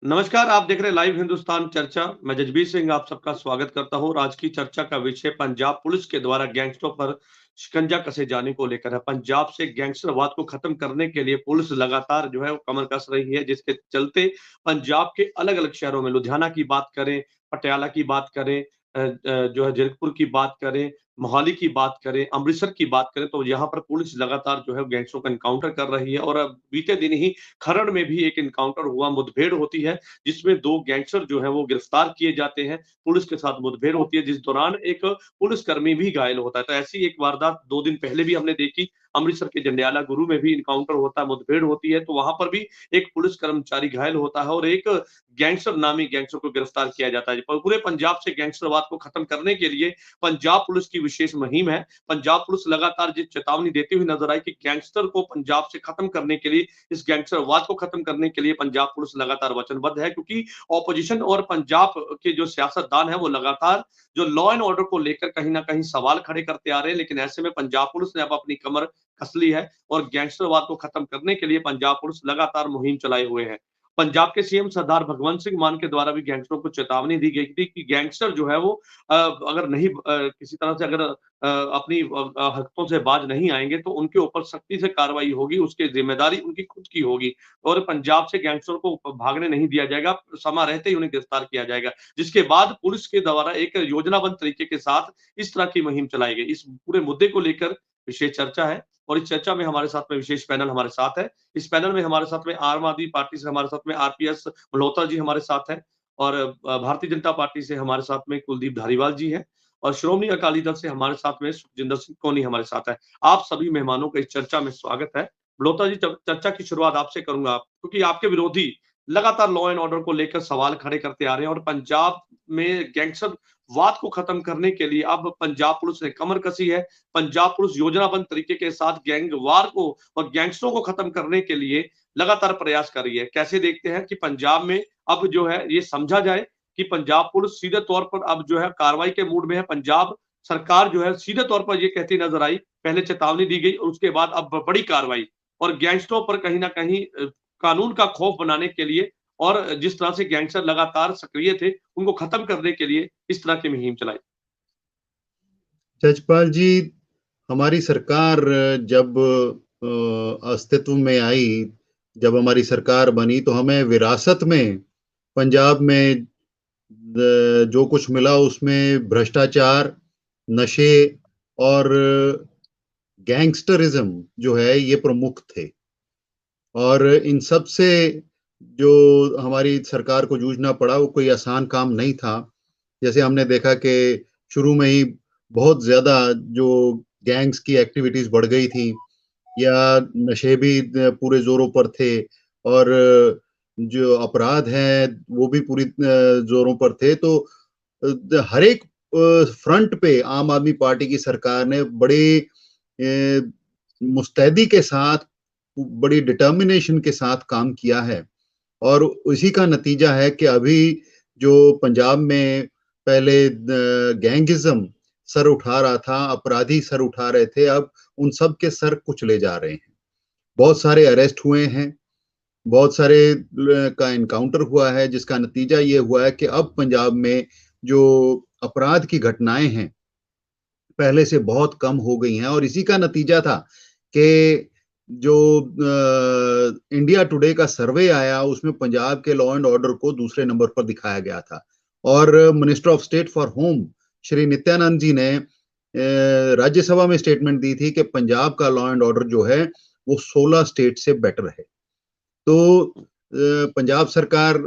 नमस्कार, आप देख रहे हैं लाइव हिंदुस्तान चर्चा। मैं जजबीर सिंह आप सबका स्वागत करता हूँ और आज की चर्चा का विषय पंजाब पुलिस के द्वारा गैंगस्टरों पर शिकंजा कसे जाने को लेकर है। पंजाब से गैंगस्टरवाद को खत्म करने के लिए पुलिस लगातार जो है वो कमर कस रही है, जिसके चलते पंजाब के अलग-अलग शहरों में लुधियाना की बात करें, पटियाला की बात करें, जो है जीरकपुर की बात करें, मोहाली की बात करें, अमृतसर की बात करें, तो यहाँ पर पुलिस लगातार जो है गैंगस्टरों का एनकाउंटर कर रही है और अब बीते दिन ही खरड़ में भी एक एनकाउंटर हुआ, मुठभेड़ होती है, जिसमें 2 गैंगस्टर जो हैं वो गिरफ्तार किए जाते हैं, पुलिस के साथ मुठभेड़ होती है, जिस दौरान एक पुलिसकर्मी भी घायल होता है। तो ऐसी एक वारदात 2 दिन पहले भी हमने देखी, अमृतसर के जंडियाला गुरु में भी एनकाउंटर होता है, मुठभेड़ होती है, तो वहाँ पर भी एक पुलिस कर्मचारी घायल होता है और एक गैंगस्टर नामी गैंगस्टर को गिरफ्तार किया जाता है। पूरे पंजाब से गैंगस्टरवाद को खत्म करने के लिए पंजाब पुलिस की विशेष मुहिम है। पंजाब पुलिस लगातार ये चेतावनी देती हुई नजर आई कि गैंगस्टर को पंजाब से खत्म करने के लिए, इस गैंगस्टरवाद को खत्म करने के लिए पंजाब पुलिस लगातार वचनबद्ध है, क्योंकि ऑपोजिशन और पंजाब के जो सियासतदान है वो लगातार जो लॉ एंड ऑर्डर को लेकर कहीं ना कहीं सवाल खड़े करते आ रहे हैं। लेकिन ऐसे में पंजाब पुलिस ने अब अपनी कमर कस ली है और गैंगस्टरवाद को खत्म करने के लिए पंजाब पुलिस लगातार मुहिम चलाए हुए है। पंजाब के सीएम सरदार भगवंत सिंह मान के द्वारा भी गैंगस्टरों को चेतावनी दी गई थी कि गैंगस्टर जो है वो अगर नहीं किसी तरह से अगर अपनी हरकतों से बाज नहीं आएंगे तो उनके ऊपर सख्ती से कार्रवाई होगी, उसकी जिम्मेदारी उनकी खुद की होगी और पंजाब से गैंगस्टर को भागने नहीं दिया जाएगा, समय रहते ही उन्हें गिरफ्तार किया जाएगा। जिसके बाद पुलिस के द्वारा एक योजनाबद्ध तरीके के साथ इस तरह की मुहिम चलाई गई। इस पूरे मुद्दे को लेकर विशेष चर्चा है और इस चर्चा में हमारे साथ में विशेष पैनल हमारे साथ है। इस पैनल में हमारे साथ में आम आदमी पार्टी से हमारे साथ में आरपीएस मल्होत्रा जी हमारे साथ हैं और भारतीय जनता पार्टी से हमारे साथ में कुलदीप धारीवाल जी हैं और श्रोमणी अकाली दल से हमारे साथ में सुखजिंदर सिंह कोनी हमारे साथ है। आप सभी मेहमानों का इस चर्चा में स्वागत है। मल्होत्रा जी, चर्चा की शुरुआत आपसे करूंगा क्योंकि आपके विरोधी लगातार लॉ एंड ऑर्डर को लेकर सवाल खड़े करते आ रहे हैं और पंजाब में गैंगस्टर वाद को खत्म करने के लिए अब पंजाब पुलिस ने कमर कसी है। पंजाब पुलिस योजनाबद्ध तरीके के साथ गैंगवार को और गैंगस्टरों को खत्म करने के लिए लगातार प्रयास कर रही है। कैसे देखते हैं कि पंजाब में अब जो है ये समझा जाए कि पंजाब पुलिस सीधे तौर पर अब जो है कार्रवाई के मूड में है। पंजाब सरकार जो है सीधे तौर पर ये कहती नजर आई, पहले चेतावनी दी गई और उसके बाद अब बड़ी कार्रवाई और गैंगस्टरों पर कहीं ना कहीं कानून का खौफ बनाने के लिए और जिस तरह से गैंगस्टर लगातार सक्रिय थे उनको खत्म करने के लिए इस तरह की मुहिम चलाई। जजपाल जी, हमारी सरकार जब अस्तित्व में आई, जब हमारी सरकार बनी तो हमें विरासत में पंजाब में जो कुछ मिला उसमें भ्रष्टाचार, नशे और गैंगस्टरिज्म जो है ये प्रमुख थे। और इन सब से जो हमारी सरकार को जूझना पड़ा वो कोई आसान काम नहीं था। जैसे हमने देखा कि शुरू में ही बहुत ज़्यादा जो गैंग्स की एक्टिविटीज़ बढ़ गई थी या नशे भी पूरे ज़ोरों पर थे और जो अपराध हैं वो भी पूरी ज़ोरों पर थे। तो हर एक फ्रंट पे आम आदमी पार्टी की सरकार ने बड़े मुस्तैदी के साथ, बड़ी डिटर्मिनेशन के साथ काम किया है और उसी का नतीजा है कि अभी जो पंजाब में पहले गैंगिज्म सर उठा रहा था, अपराधी सर उठा रहे थे, अब उन सब के सर कुचले जा रहे हैं। बहुत सारे अरेस्ट हुए हैं, बहुत सारे का एनकाउंटर हुआ है, जिसका नतीजा ये हुआ है कि अब पंजाब में जो अपराध की घटनाएं हैं पहले से बहुत कम हो गई हैं और इसी का नतीजा था कि जो इंडिया टुडे का सर्वे आया उसमें पंजाब के लॉ एंड ऑर्डर को दूसरे नंबर पर दिखाया गया था और minister of state for home Shri Nityanand ji ने राज्यसभा में स्टेटमेंट दी थी कि पंजाब का लॉ एंड ऑर्डर जो है वो 16 स्टेट से बेटर है। तो पंजाब सरकार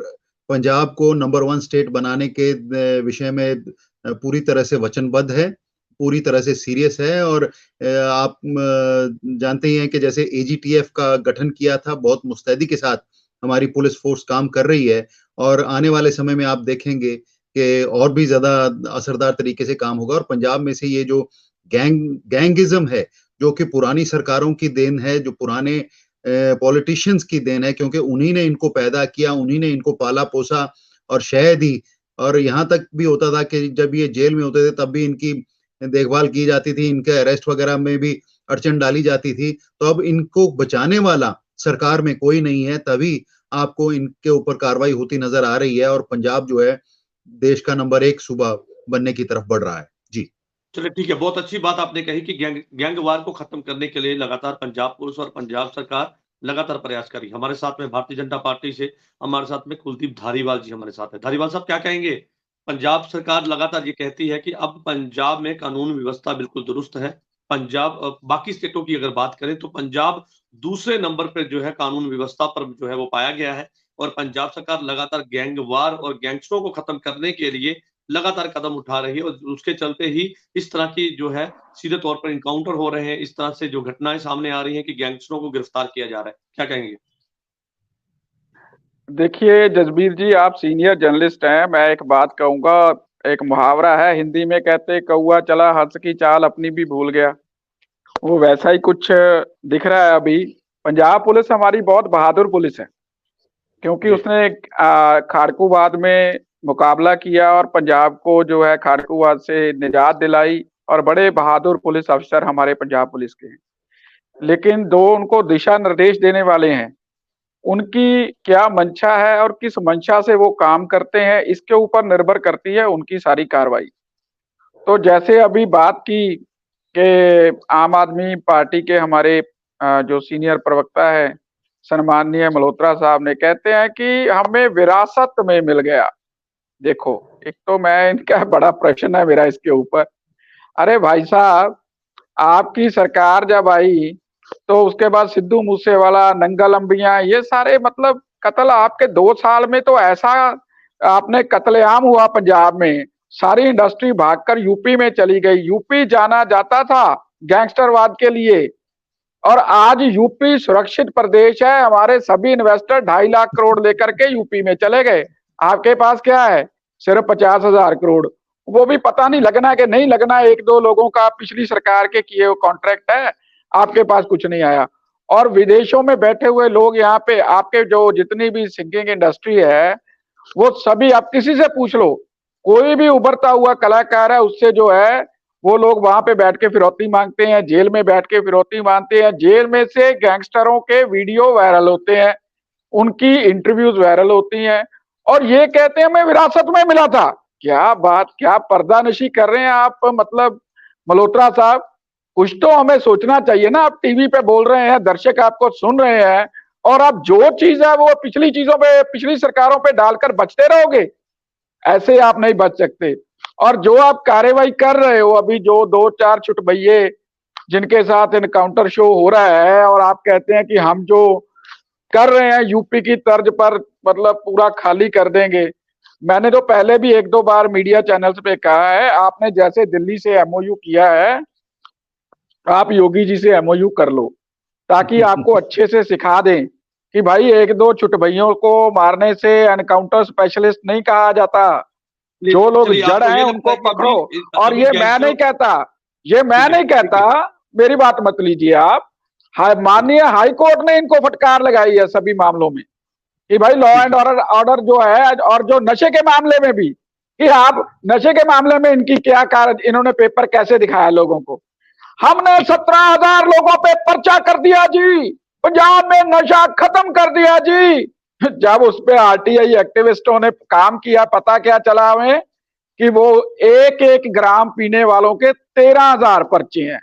पंजाब को नंबर 1 स्टेट बनाने के विषय में पूरी तरह से वचनबद्ध है, पूरी तरह से सीरियस है और आप जानते ही हैं कि जैसे एजीटीएफ का गठन किया था, बहुत मुस्तैदी के साथ हमारी पुलिस फोर्स काम कर रही है और आने वाले समय में आप देखेंगे कि और भी ज़्यादा असरदार तरीके से काम होगा और पंजाब में से ये जो गैंगिज्म है, जो कि पुरानी सरकारों की देन है, जो पुराने पॉलिटिशियंस की देन है, क्योंकि उन्हीं ने इनको पैदा किया, उन्हीं ने इनको पाला पोसा और शह दी और यहाँ तक भी होता था कि जब ये जेल में होते थे तब भी इनकी देखभाल की जाती थी, इनके अरेस्ट वगैरह में भी अड़चन डाली जाती थी। तो अब इनको बचाने वाला सरकार में कोई नहीं है, तभी आपको इनके ऊपर कार्रवाई होती नजर आ रही है और पंजाब जो है देश का नंबर 1 सूबा बनने की तरफ बढ़ रहा है। जी चलिए ठीक है, बहुत अच्छी बात आपने कही कि गैंगवार को खत्म करने के लिए लगातार पंजाब पुलिस और पंजाब सरकार लगातार प्रयास कर रही है। हमारे साथ में भारतीय जनता पार्टी से हमारे साथ में कुलदीप धारीवाल जी हमारे साथ हैं। धारीवाल साहब क्या कहेंगे? पंजाब सरकार लगातार ये कहती है कि अब पंजाब में कानून व्यवस्था बिल्कुल दुरुस्त है। पंजाब बाकी स्टेटों की अगर बात करें तो पंजाब दूसरे नंबर पे जो है कानून व्यवस्था पर जो है वो पाया गया है और पंजाब सरकार लगातार गैंगवार और गैंगस्टरों को खत्म करने के लिए लगातार कदम उठा रही है और उसके चलते ही इस तरह की जो है सीधे तौर पर इनकाउंटर हो रहे हैं, इस तरह से जो घटनाएं सामने आ रही हैं कि गैंगस्टरों को गिरफ्तार किया जा रहा है। क्या कहेंगे? देखिए जसबीर जी, आप सीनियर जर्नलिस्ट हैं। मैं एक बात कहूंगा, एक मुहावरा है हिंदी में, कहते कौआ चला हंस की चाल अपनी भी भूल गया। वो वैसा ही कुछ दिख रहा है अभी। पंजाब पुलिस हमारी बहुत बहादुर पुलिस है, क्योंकि उसने खाड़कूवाद में मुकाबला किया और पंजाब को जो है खाड़कूवाद से निजात दिलाई, और बड़े बहादुर पुलिस अफसर हमारे पंजाब पुलिस के हैं। लेकिन दो उनको दिशा निर्देश देने वाले हैं, उनकी क्या मंशा है और किस मंशा से वो काम करते हैं, इसके ऊपर निर्भर करती है उनकी सारी कार्रवाई। तो जैसे अभी बात की कि आम आदमी पार्टी के हमारे जो सीनियर प्रवक्ता है सम्माननीय मल्होत्रा साहब ने, कहते हैं कि हमें विरासत में मिल गया। देखो, एक तो मैं इनका बड़ा प्रश्न है मेरा इसके ऊपर। अरे भाई साहब, आपकी सरकार जब आई तो उसके बाद सिद्धू मूसेवाला, नंगल अंबिया, ये सारे मतलब कत्ल आपके 2 साल में तो ऐसा आपने कत्लेआम हुआ पंजाब में। सारी इंडस्ट्री भागकर यूपी में चली गई। यूपी जाना जाता था गैंगस्टरवाद के लिए, और आज यूपी सुरक्षित प्रदेश है। हमारे सभी इन्वेस्टर 2.5 लाख करोड़ लेकर के यूपी में चले गए। आपके पास क्या है? सिर्फ 50,000 करोड़। वो भी पता नहीं लगना कि नहीं लगना, 1-2 लोगों का पिछली सरकार के किए हुए कॉन्ट्रैक्ट है। आपके पास कुछ नहीं आया। और विदेशों में बैठे हुए लोग यहाँ पे आपके जो जितनी भी सिंगिंग इंडस्ट्री है, वो सभी आप किसी से पूछ लो, कोई भी उभरता हुआ कलाकार है, उससे जो है वो लोग वहां पे बैठ के फिरौती मांगते हैं, जेल में बैठ के फिरौती मांगते हैं। जेल में से गैंगस्टरों के वीडियो वायरल होते हैं, उनकी इंटरव्यूज वायरल होती हैं, और ये कहते हैं हमें विरासत में मिला था। क्या बात, क्या पर्दानशी कर रहे हैं आप, मतलब मल्होत्रा साहब, कुछ तो हमें सोचना चाहिए ना। आप टीवी पे बोल रहे हैं, दर्शक आपको सुन रहे हैं, और आप जो चीज है वो पिछली चीजों पे, पिछली सरकारों पे डालकर बचते रहोगे। ऐसे आप नहीं बच सकते। और जो आप कार्रवाई कर रहे हो अभी, जो 2-4 चुटभैये जिनके साथ इनकाउंटर शो हो रहा है, और आप कहते हैं कि हम जो कर रहे हैं यूपी की तर्ज पर मतलब पूरा खाली कर देंगे। मैंने तो पहले भी 1-2 बार मीडिया चैनल्स पे कहा है, आपने जैसे दिल्ली से एमओयू किया है, आप योगी जी से एमओयू कर लो, ताकि आपको अच्छे से सिखा दें कि भाई 1-2 चुटभैयों को मारने से एनकाउंटर स्पेशलिस्ट नहीं कहा जाता। जो लोग जड़ हैं उनको पकड़ो। और ये मैं नहीं कहता, ये मैं नहीं कहता, मेरी बात मत लीजिए आप। माननीय हाई कोर्ट ने इनको फटकार लगाई है सभी मामलों में कि भाई लॉ एंड ऑर्डर जो है, और जो नशे के मामले में भी, कि आप नशे के मामले में इनकी क्या कार्य, इन्होंने पेपर कैसे दिखाया लोगों को। हमने 17,000 लोगों पे पर्चा कर दिया जी, पंजाब में नशा खत्म कर दिया जी। जब उस पे आरटीआई एक्टिविस्टों ने काम किया, पता क्या चला हमें कि वो 1-1 ग्राम पीने वालों के 13,000 पर्चे हैं।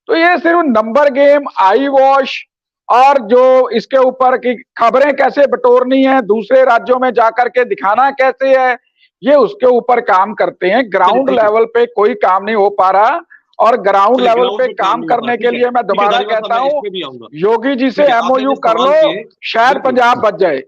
तो ये सिर्फ नंबर गेम, आई वॉश, और जो इसके ऊपर की खबरें कैसे बटोरनी है, दूसरे राज्यों में जाकर के दिखाना कैसे है, ये उसके ऊपर काम करते हैं। ग्राउंड लेवल पे कोई काम नहीं हो पा रहा, और ग्राउंड लेवल पे काम करने के लिए मैं दोबारा कहता हूँ, योगी जी से एमओयू कर लो, शायद पंजाब बच जाए।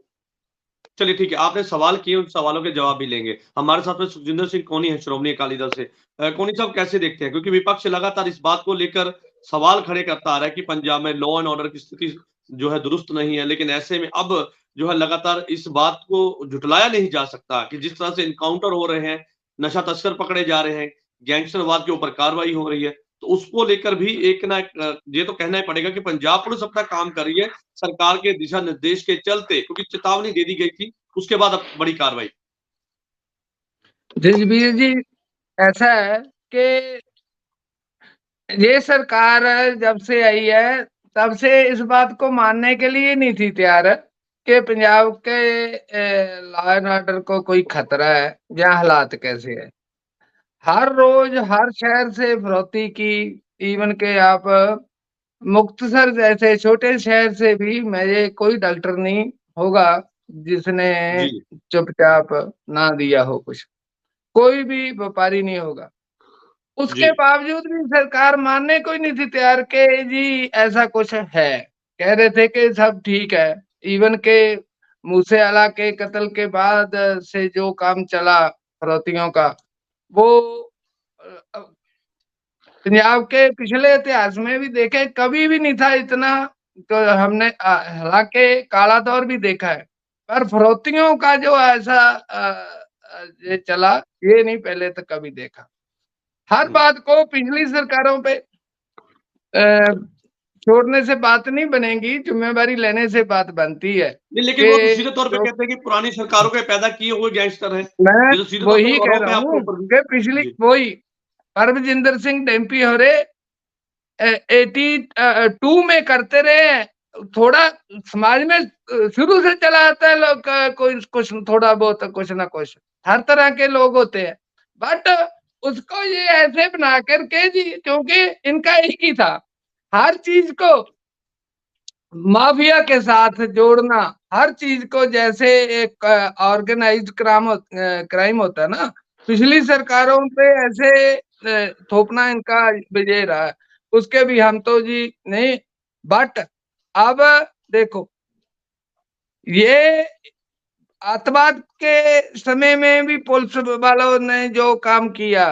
चलिए ठीक है, आपने सवाल किए, उन सवालों के जवाब भी लेंगे। हमारे साथ में सुखजिंदर सिंह कोनी है श्रोमणी अकाली दल से। कोनी साहब कैसे देखते हैं, क्योंकि विपक्ष लगातार इस बात को लेकर सवाल खड़े करता आ रहा है कि पंजाब में लॉ एंड ऑर्डर की स्थिति जो है दुरुस्त नहीं है, लेकिन ऐसे में अब जो है लगातार इस बात को झुटलाया नहीं जा सकता कि जिस तरह से इनकाउंटर हो रहे हैं, नशा तस्कर पकड़े जा रहे हैं, गैंगस्टरवाद के ऊपर कार्रवाई हो रही है, तो उसको लेकर भी एक ना एक ये तो कहना ही पड़ेगा कि पंजाब पुलिस अपना काम कर रही है सरकार के दिशा निर्देश के चलते, क्योंकि चेतावनी दे दी गई थी, उसके बाद अब बड़ी कार्रवाई। जसबीर जी, ऐसा है कि ये सरकार जब से आई है तब से इस बात को मानने के लिए नहीं थी तैयार कि पंजाब के लॉ एंड ऑर्डर को कोई खतरा है या हालात कैसे है। हर रोज हर शहर से फिरौती की, इवन के आप मुक्तसर जैसे छोटे शहर से भी मेरे कोई डॉक्टर नहीं होगा जिसने जी चुपचाप ना दिया हो कुछ, कोई भी व्यापारी नहीं होगा। जी उसके बावजूद भी सरकार मानने को ही नहीं थी तैयार के जी ऐसा कुछ है। कह रहे थे कि सब ठीक है। इवन के मूसेवाला के कत्ल के बाद से जो काम चला फिरौतियों का, वो पंजाब के पिछले इतिहास में भी देखे कभी भी नहीं था इतना। तो हमने हालांकि काला दौर भी देखा है, पर फिरौतियों का जो ऐसा ये चला, ये नहीं पहले तक कभी देखा। हर बात को पिछली सरकारों पे छोड़ने से बात नहीं बनेगी, जिम्मेवारी लेने से बात बनती है। नहीं, लेकिन वो तो सीधे तौर पे जो कहते हैं कि पुरानी सरकारों के पैदा किए हुए गैंगस्टर हैं। मैं ये तो सीधे तौर वही पे कह आरोप है रहा आपके हूँ ऊपर भी। कि पिछली जी वही परमजिंदर सिंह डेम्पी होरे 82 में करते रहे हैं। थोड़ा समाज में शुरू से चला आता है लोग कोई कुछ थोड़ा बहुत कुछ ना कुछ, हर तरह के लोग होते हैं। बट उसको ये ऐसे बना करके जी, क्योंकि इनका एक ही था, हर चीज को माफिया के साथ जोड़ना, हर चीज को जैसे एक ऑर्गेनाइज्ड क्राइम होता है ना, पिछली सरकारों पे ऐसे थोपना इनका विजय रहा है। उसके भी हम तो जी नहीं, बट अब देखो ये आतंकवाद के समय में भी पुलिस वालों ने जो काम किया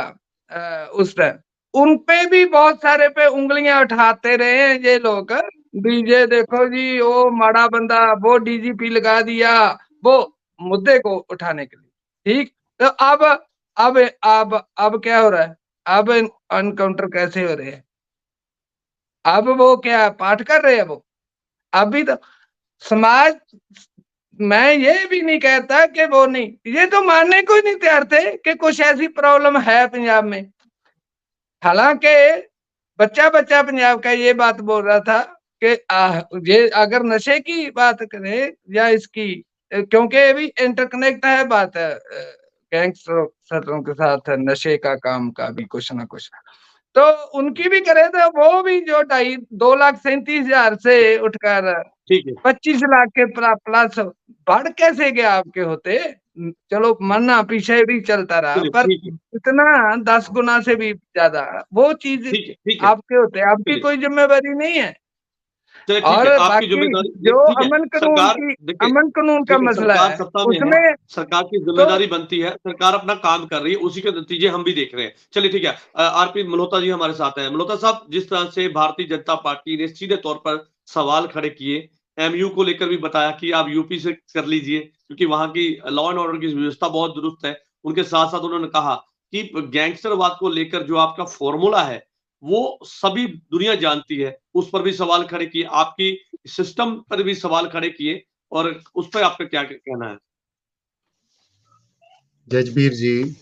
उस टाइम, उन पे भी बहुत सारे पे उंगलियां उठाते रहे हैं ये लोग। डीजे देखो जी, वो माड़ा बंदा, वो डीजीपी लगा दिया, वो मुद्दे को उठाने के लिए। ठीक, तो अब क्या हो रहा है, अब एनकाउंटर कैसे हो रहे हैं, अब वो क्या पाठ कर रहे हैं वो। अभी तो समाज, मैं ये भी नहीं कहता कि वो नहीं, ये तो मानने को ही नहीं तैयार थे कि कुछ ऐसी प्रॉब्लम है पंजाब में। हालांकि बच्चा बच्चा पंजाब का ये बात बोल रहा था कि ये अगर नशे की बात करें या इसकी, क्योंकि ये भी इंटरकनेक्ट है बात है गैंगस्टरों के साथ नशे का काम का भी कुछ ना कुछ, तो उनकी भी करे तो वो भी जो 2,37,000 से उठकर ठीक है 25 लाख के प्लस बढ़ कैसे गया आपके होते। चलो मरना पीछे भी चलता रहा, चलिए पर ठीक है इतना 10 गुना से भी ज्यादा वो चीज ठीक है आपके होते, आपकी चलिए कोई जिम्मेवारी नहीं है। चलिए ठीक और है आपकी बाकी जिम्मेदारी जो ठीक है सरकार देखिए अमन कानून का ठीक है मसला सरकार है सत्ता में है उसमें सरकार की तो जिम्मेदारी बनती है सरकार अपना काम कर रही है उसी के नतीजे हम भी देख रहे हैं चलिए ठीक है आरपी मल्होत्रा जी हमारे साथ हैं मल्होत्रा साहब जिस तरह से भारतीय जनता पार्टी ने सीधे तौर पर सवाल खड़े किए एमयू को लेकर भी बताया कि आप यूपी से कर लीजिए क्योंकि वहां की लॉ एंड ऑर्डर की व्यवस्था बहुत दुरुस्त है उनके साथ साथ उन्होंने कहा कि गैंगस्टरवाद को लेकर जो आपका फॉर्मूला है वो सभी दुनिया जानती है उस पर भी सवाल खड़े किए आपकी सिस्टम पर भी सवाल खड़े किए और उस पर आपका क्या कहना है जजबीर जी,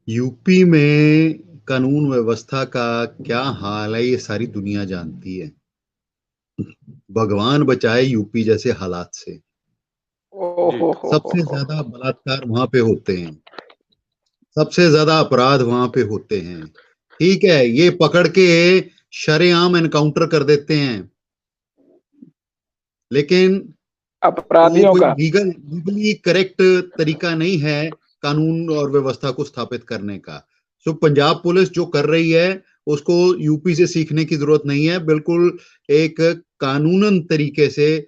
यूपी में कानून व्यवस्था का क्या हाल है ये सारी दुनिया जानती है। भगवान बचाए यूपी जैसे हालात से। सबसे ज्यादा बलात्कार वहां पे होते हैं, सबसे ज्यादा अपराध वहां पे होते हैं। ठीक है, ये पकड़ के शरेआम एनकाउंटर कर देते हैं, लेकिन वो अपराधियों कोई का लीगली करेक्ट तरीका नहीं है कानून और व्यवस्था को स्थापित करने का। सो पंजाब पुलिस जो कर रही है उसको यूपी से सीखने की जरूरत नहीं है। बिल्कुल एक कानूनन तरीके से,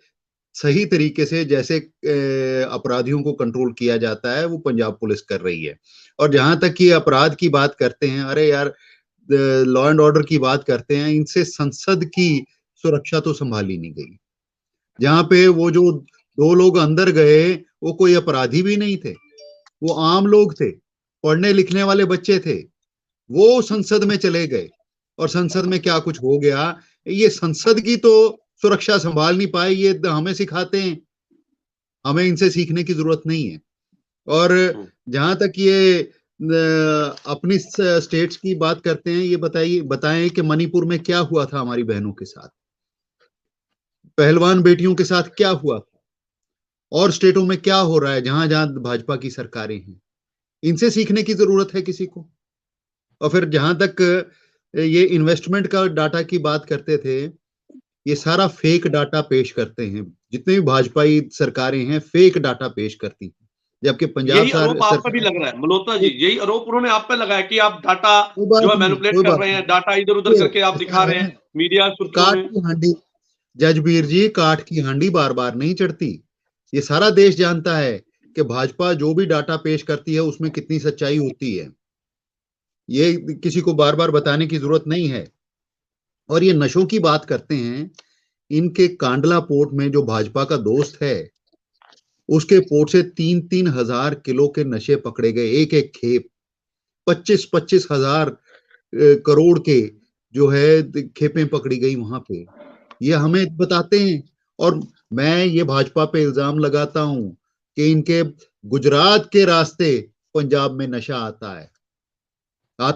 सही तरीके से जैसे अपराधियों को कंट्रोल किया जाता है वो पंजाब पुलिस कर रही है। और जहां तक कि अपराध की बात करते हैं, अरे यार लॉ एंड ऑर्डर की बात करते हैं, इनसे संसद की सुरक्षा तो संभाली नहीं गई। जहां पे वो जो 2 लोग अंदर गए वो कोई अपराधी भी नहीं थे, वो आम लोग थे, पढ़ने लिखने वाले बच्चे थे। वो संसद में चले गए और संसद में क्या कुछ हो गया। ये संसद की तो सुरक्षा संभाल नहीं पाए, ये हमें सिखाते हैं, हमें इनसे सीखने की जरूरत नहीं है। और जहां तक ये अपनी स्टेट्स की बात करते हैं, ये बताएं कि मणिपुर में क्या हुआ था हमारी बहनों के साथ, पहलवान बेटियों के साथ क्या हुआ था। और स्टेटों में क्या हो रहा है जहां जहां भाजपा की सरकारें हैं, इनसे सीखने की जरूरत है किसी को। और फिर जहां तक ये इन्वेस्टमेंट का डाटा की बात करते थे, ये सारा फेक डाटा पेश करते हैं। जितने भी भाजपाई सरकारें हैं फेक डाटा पेश करती हैं, जबकि पंजाब यही आरोप आप पे भी लग रहा है मल्होत्रा जी, यही आरोप उन्होंने आप पे लगाया कि आप डाटा जो है मैनिपुलेट कर रहे हैं, डाटा इधर उधर करके आप दिखा रहे हैं मीडिया सुर्खियों काट में। की हांडी, जजबीर जी, काट की हांडी बार बार नहीं चढ़ती। ये सारा देश जानता है कि भाजपा जो भी डाटा पेश करती है उसमें कितनी सच्चाई होती है, ये किसी को बार बार बताने की जरूरत नहीं है। और ये नशों की बात करते हैं, इनके कांडला पोर्ट में जो भाजपा का दोस्त है, उसके पोर्ट से 3-3 हजार किलो के नशे पकड़े गए, एक एक खेप 25-25 हजार करोड़ के जो है खेपें पकड़ी गई वहां पे। ये हमें बताते हैं। और मैं ये भाजपा पे इल्जाम लगाता हूं कि इनके गुजरात के रास्ते पंजाब में नशा आता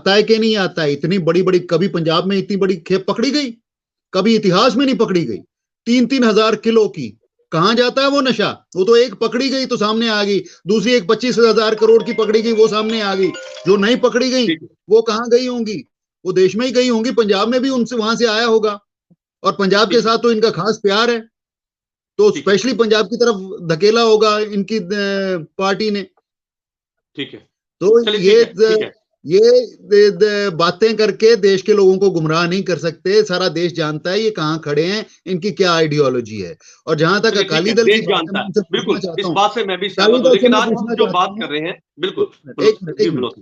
है कि नहीं आता है। इतनी बड़ी बड़ी, कभी पंजाब में इतनी बड़ी खेप पकड़ी गई, कभी इतिहास में नहीं पकड़ी गई। 3-3 हजार किलो की, कहां जाता है वो नशा? वो तो एक पकड़ी गई तो सामने आ गई, दूसरी एक 25 हजार करोड़ की पकड़ी गई, वो सामने आ गई। जो नहीं पकड़ी गई वो कहां गई होंगी? वो देश में ही गई होंगी, पंजाब में भी उनसे वहां से आया होगा। और पंजाब के साथ तो इनका खास प्यार है, तो स्पेशली पंजाब की तरफ धकेला होगा इनकी पार्टी ने। ठीक है, तो ये बातें करके देश के लोगों को गुमराह नहीं कर सकते। सारा देश जानता है ये कहां खड़े हैं, इनकी क्या आइडियोलॉजी है। और जहां तक अकाली दल की बात है, बिल्कुल इस बात से मैं भी सहमत हूं, लेकिन आज हम जो बात कर रहे हैं, बिल्कुल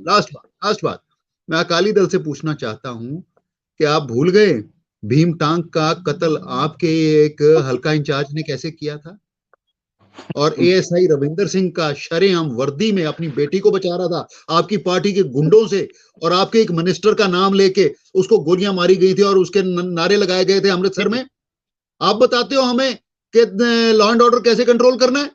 लास्ट बात मैं अकाली दल से पूछना चाहता हूं कि आप भूल गए भीम टांक का कत्ल आपके एक हल्का इंचार्ज ने कैसे किया था? और एएसआई रविंदर सिंह का शरेआम वर्दी में अपनी बेटी को बचा रहा था आपकी पार्टी के गुंडों से, और आपके एक मिनिस्टर का नाम लेके उसको गोलियां मारी गई थी और उसके नारे लगाए गए थे अमृतसर में। आप बताते हो हमें कि लॉ एंड ऑर्डर कैसे कंट्रोल करना है?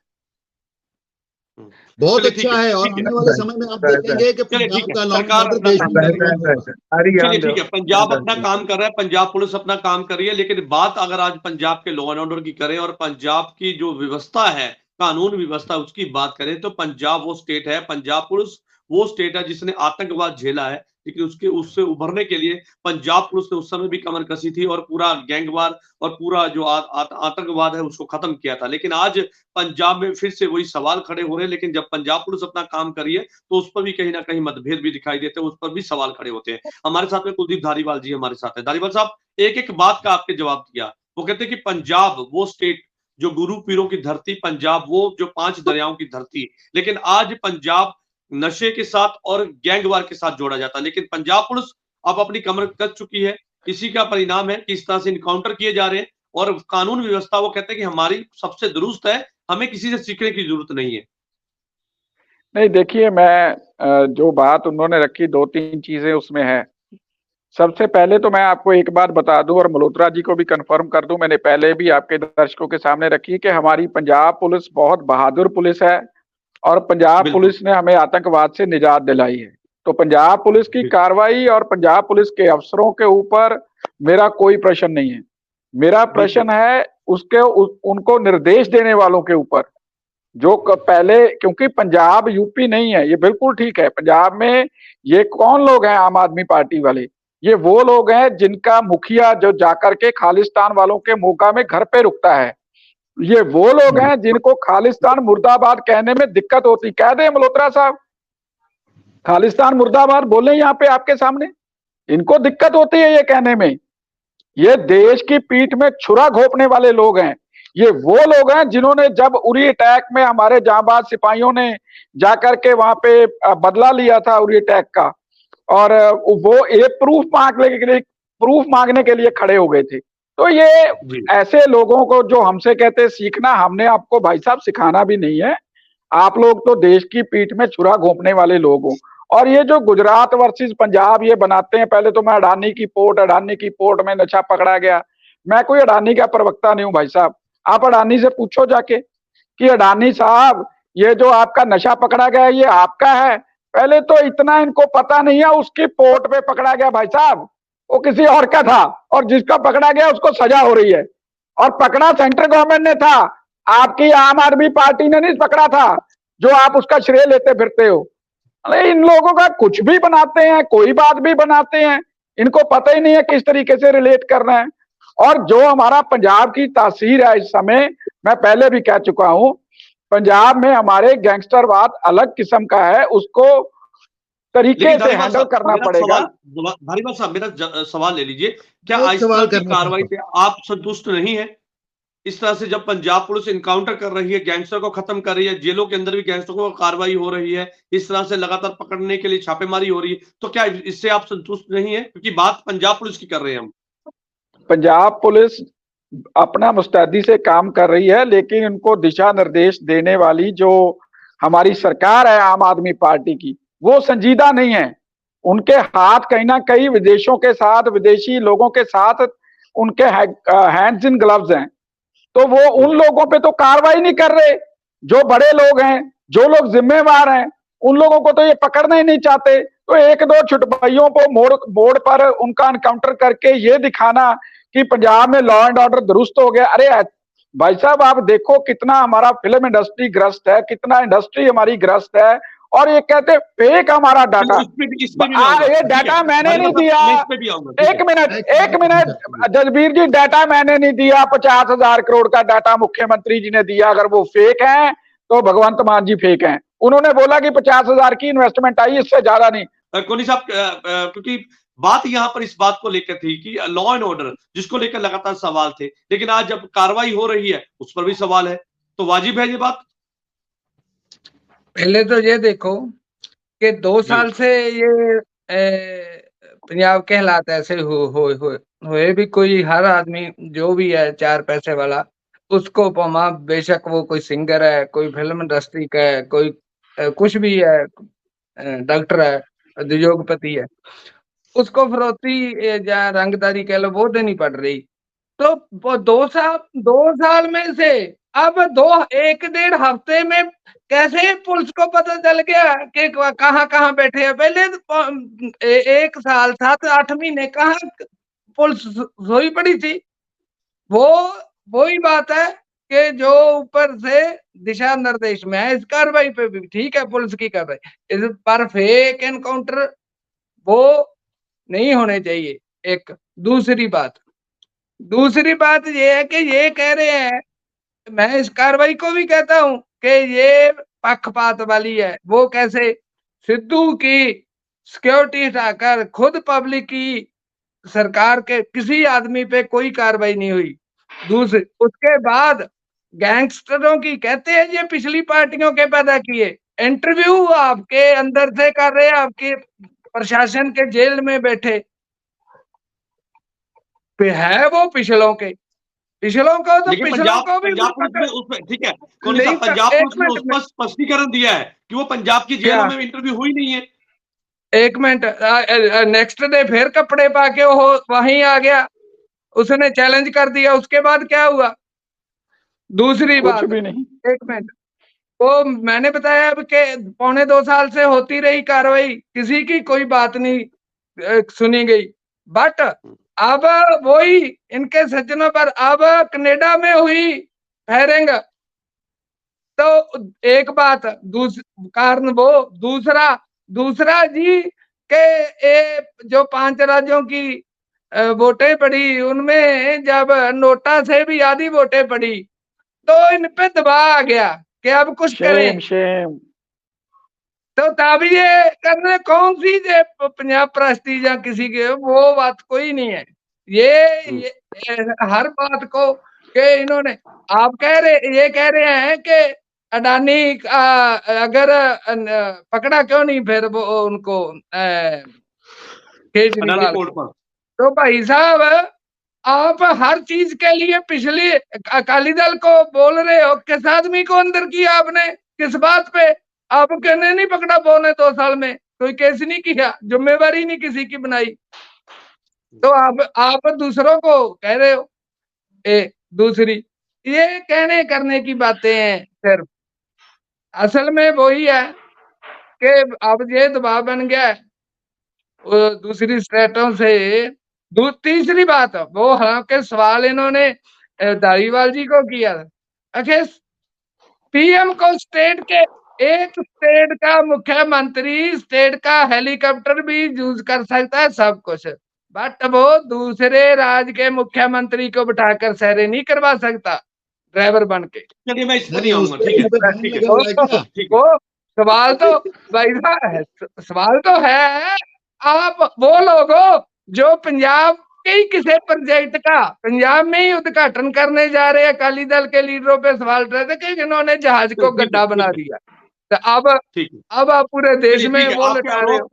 बहुत अच्छा है। और आने वाले समय में आप देखेंगे कि पंजाब का लॉ एंड ऑर्डर देश में ठीक है, पंजाब अपना काम कर रहा है, पंजाब पुलिस अपना काम कर रही है, लेकिन बात अगर आज पंजाब के लॉ एंड ऑर्डर की करें और पंजाब की जो व्यवस्था है, कानून व्यवस्था, उसकी बात करें तो पंजाब वो स्टेट है, पंजाब पुलिस वो स्टेट है जिसने आतंकवाद झेला है, लेकिन उससे उभरने के लिए पंजाब पुलिस ने उस समय भी कमर कसी थी और पूरा गैंगवार और पूरा जो आतंकवाद है उसको खत्म किया था। लेकिन आज पंजाब में फिर से वही सवाल खड़े हो रहे हैं, लेकिन जब पंजाब पुलिस अपना काम कर रही है तो उस पर भी कहीं ना कहीं मतभेद भी दिखाई देते हैं, उस पर भी सवाल खड़े होते हैं। हमारे साथ में कुलदीप धारीवाल जी हमारे साथ है। धारीवाल साहब, एक एक बात का आपके जवाब दिया। वो कहते हैं कि पंजाब वो स्टेट जो गुरु पीरों की धरती, पंजाब वो जो 5 दरियाओं की धरती, लेकिन आज पंजाब नशे के साथ और गैंगवार के साथ जोड़ा जाता है। लेकिन पंजाब पुलिस अब अपनी कमर कस चुकी है। इसी का परिणाम है कि इस तरह से इनकाउंटर किए जा रहे हैं और कानून व्यवस्था वो कहते हैं कि हमारी सबसे दुरुस्त है, हमें किसी से सीखने की जरूरत नहीं है। नहीं, देखिए, मैं जो बात उन्होंने रखी 2-3 चीजें उसमें है। सबसे पहले तो मैं आपको एक बात बता दूं और मल्होत्रा जी को भी कंफर्म कर दूं, मैंने पहले भी आपके दर्शकों के सामने रखी कि हमारी पंजाब पुलिस बहुत बहादुर पुलिस है और पंजाब पुलिस ने हमें आतंकवाद से निजात दिलाई है। तो पंजाब पुलिस की कार्रवाई और पंजाब पुलिस के अफसरों के ऊपर मेरा कोई प्रश्न नहीं है। मेरा प्रश्न है उनको निर्देश देने वालों के ऊपर, जो पहले, क्योंकि पंजाब यूपी नहीं है, ये बिल्कुल ठीक है। पंजाब में ये कौन लोग हैं? आम आदमी पार्टी वाले, ये वो लोग हैं जिनका मुखिया जो जाकर के खालिस्तान वालों के मोका में घर पे रुकता है। ये वो लोग हैं जिनको खालिस्तान मुर्दाबाद कहने में दिक्कत होती। कह दे मल्होत्रा साहब, खालिस्तान मुर्दाबाद बोले यहाँ पे आपके सामने, इनको दिक्कत होती है ये कहने में। ये देश की पीठ में छुरा घोंपने वाले लोग हैं। ये वो लोग हैं जिन्होंने जब उरी अटैक में हमारे जांबाज सिपाहियों ने जाकर के वहां पे बदला लिया था उरी अटैक का, और वो एक प्रूफ मांगने के लिए खड़े हो गए थे। तो ये ऐसे लोगों को जो हमसे कहते सीखना, हमने आपको भाई साहब सिखाना भी नहीं है। आप लोग तो देश की पीठ में छुरा घोंपने वाले लोग हो। और ये जो गुजरात वर्सेस पंजाब ये बनाते हैं, पहले तो मैं अडानी की पोर्ट में नशा पकड़ा गया। मैं कोई अडानी का प्रवक्ता नहीं हूं भाई साहब। आप अडानी से पूछो जाके कि अडानी साहब ये जो आपका नशा पकड़ा गया ये आपका है? पहले तो इतना इनको पता नहीं है, उसकी पोर्ट पे पकड़ा गया भाई साहब, वो किसी और का था, और जिसका पकड़ा गया उसको सजा हो रही है। और पकड़ा सेंट्रल गवर्नमेंट ने था, आपकी आम आदमी पार्टी ने नहीं पकड़ा था, जो आप उसका श्रेय लेते फिरते हो। अरे इन लोगों का कुछ भी बनाते हैं, कोई बात भी बनाते हैं, इनको पता ही नहीं है किस तरीके से रिलेट करना है। और जो हमारा पंजाब की तासीर है इस समय, मैं पहले भी कह चुका हूं, पंजाब में हमारे गैंगस्टरवाद अलग किस्म का है, उसको तरीके से हैंडल करना पड़ेगा। धारीवाल साहब, मेरा सवाल ले लीजिए, क्या एक इस सवाल तरह की करना कार्रवाई से आप संतुष्ट नहीं है? इस तरह से जब पंजाब पुलिस इनकाउंटर कर रही है, गैंगस्टर को खत्म कर रही है, जेलों के अंदर भी गैंगस्टरों को कार्रवाई हो रही है, इस तरह से लगातार पकड़ने के लिए छापेमारी हो रही है, तो क्या इससे आप संतुष्ट नहीं है? क्योंकि बात पंजाब पुलिस की कर रहे हैं हम। पंजाब पुलिस अपना मुस्तैदी से काम कर रही है, लेकिन उनको दिशा निर्देश देने वाली जो हमारी सरकार है आम आदमी पार्टी की, वो संजीदा नहीं है। उनके हाथ कहीं ना कहीं विदेशों के साथ, विदेशी लोगों के साथ उनके हैंड्स इन ग्लव्स हैं। तो वो उन लोगों पे तो कार्रवाई नहीं कर रहे, जो बड़े लोग हैं, जो लोग जिम्मेवार हैं, उन लोगों को तो ये पकड़ना ही नहीं चाहते। तो एक दो छुटभइयों को मोड़ पर उनका एनकाउंटर करके ये दिखाना कि पंजाब में लॉ एंड ऑर्डर दुरुस्त हो गया। अरे भाई साहब, आप देखो कितना हमारा फिल्म इंडस्ट्री ग्रस्त है, कितना इंडस्ट्री हमारी ग्रस्त है, और ये कहते फेक हमारा डाटा। ये डाटा मैंने नहीं दिया। एक मिनट जसबीर जी, डाटा मैंने नहीं दिया। 50,000 करोड़ का डाटा मुख्यमंत्री जी ने दिया। अगर वो फेक है तो भगवंत मान जी फेक हैं। उन्होंने बोला कि 50,000 की इन्वेस्टमेंट आई, इससे ज्यादा नहीं। कोहली साहब, क्योंकि बात यहाँ पर इस बात को लेकर थी कि लॉ एंड ऑर्डर, जिसको लेकर लगातार सवाल थे, लेकिन आज जब कार्रवाई हो रही है उस पर भी सवाल है, तो वाजिब है ये बात? पहले तो ये देखो कि 2 साल से ये पंजाब के हालात ऐसे हुए भी, कोई हर आदमी जो भी है 4 पैसे वाला, उसको पमा, बेशक वो कोई सिंगर है, कोई फिल्म इंडस्ट्री का है, कोई कुछ भी है, डॉक्टर है, उद्योगपति है, उसको फिरौती या रंगदारी कह लो, वो देनी पड़ रही। तो वो 2 साल में से अब 1-1.5 हफ्ते में कैसे पुलिस को पता चल गया कि कहाँ बैठे हैं? पहले 1 साल 7-8 महीने कहाँ पुलिस सोई पड़ी थी। वही बात है कि जो ऊपर से दिशा निर्देश में है, इस कार्रवाई पे भी ठीक है पुलिस की कर रही, इस पर फेक एनकाउंटर वो नहीं होने चाहिए। एक दूसरी बात ये है कि ये कह रहे हैं, मैं इस कार्रवाई को भी कहता हूं कि ये पक्षपात वाली है। वो कैसे? सिद्धू की सिक्योरिटी हटाकर खुद पब्लिक की, सरकार के किसी आदमी पे कोई कार्रवाई नहीं हुई। दूसरी, उसके बाद गैंगस्टरों की कहते हैं ये पिछली पार्टियों के पैदा किए। इंटरव्यू आपके अंदर से कर रहे हैं, आपके प्रशासन के जेल में बैठे पे है वो पिछलों को तो पिछलों को भी ठीक है। पंजाब पुलिस ने उस पर स्पष्टीकरण दिया है कि वो पंजाब की जेलों में इंटरव्यू हुई नहीं है। एक मिनट, नेक्स्ट डे फिर कपड़े पाके वो वहीं आ गया, उसने चैलेंज कर दिया। उसके बाद क्या हुआ? दूसरी बात भी नहीं। एक मिनट, वो मैंने बताया अब कि 1.25 साल से होती रही कार्रवाई, किसी की कोई बात नहीं सुनी गई। बट अब वही इनके सज्जनों पर अब कनाडा में हुई फायरिंग, तो एक बात, कारण वो, दूसरा जी के जो 5 राज्यों की वोटें पड़ी, उनमें जब नोटा से भी आधी वोटें पड़ी तो इन पे दबाव आ गया कि अब कुछ करें। तो तब ये करने कौन सी पंजाब प्रस्ती या किसी के, वो बात कोई नहीं है। ये हर बात को कि इन्होंने, आप ये कह रहे हैं कि अडानी अगर पकड़ा क्यों नहीं फिर वो उनको केजरीवाल को? तो भाई साहब, आप हर चीज के लिए पिछली अकाली दल को बोल रहे हो, किस आदमी को अंदर किया आपने? किस बात पे? आप कहने नहीं पकड़ा 2.25 साल में, कोई केस नहीं किया, जिम्मेवारी नहीं किसी की बनाई, तो आप दूसरों को कह रहे हो। दूसरी, ये कहने करने की बातें हैं सिर्फ, असल में वही है कि अब ये दबाव बन गया है दूसरी स्टेटों से। तीसरी बात, वो हालांकि सवाल इन्होंने धारीवाल जी को किया, आखिर पीएम को स्टेट के एक स्टेट का मुख्यमंत्री स्टेट का हेलीकॉप्टर भी यूज कर सकता है, सब कुछ, बट वो दूसरे राज्य के मुख्यमंत्री को बिठाकर सैरे नहीं करवा सकता ड्राइवर बन के। चलिए मैं इस पर नहीं आऊंगा, ठीक है ठीक है ठीक है। वो सवाल तो भाई साहब सवाल तो है, आप वो लोग हो जो पंजाब के ही किसी प्रोजेक्ट का पंजाब में ही उद्घाटन करने जा रहे हैं, अकाली दल के लीडरों पे सवाल उठ रहे थे कि इन्होंने जहाज को गड्ढा बना दिया, तो अब आप पूरे देश में वो लटा रहे हो।